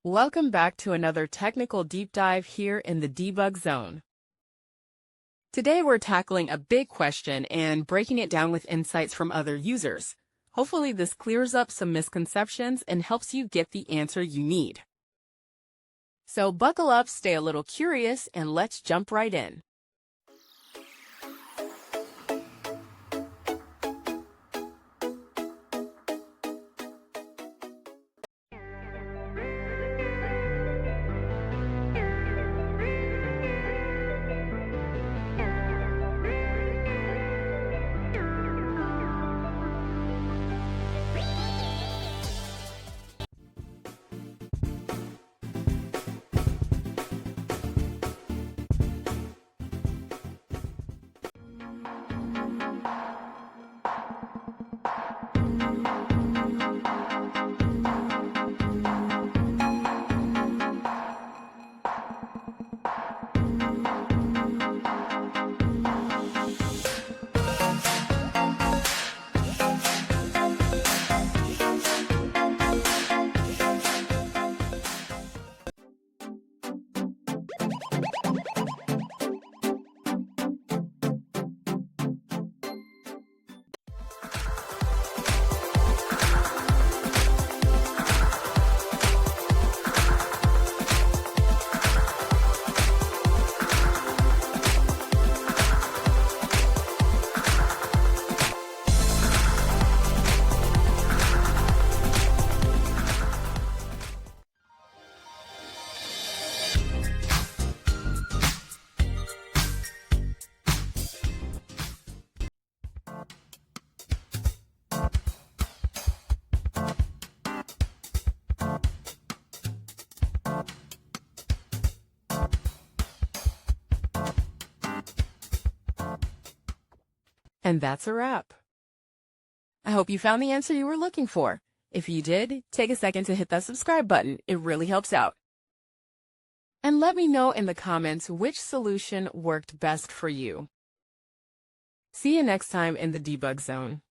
Welcome back to another technical deep dive here in the debug zone. Today we're tackling a big question and breaking it down with insights from other users. Hopefully this clears up some misconceptions and helps you get the answer you need. So buckle up, stay a little curious, and let's jump right in. And that's a wrap. I hope you found the answer you were looking for. If you did, take a second to hit that subscribe button. It really helps out. And let me know in the comments which solution worked best for you. See you next time in the debug zone.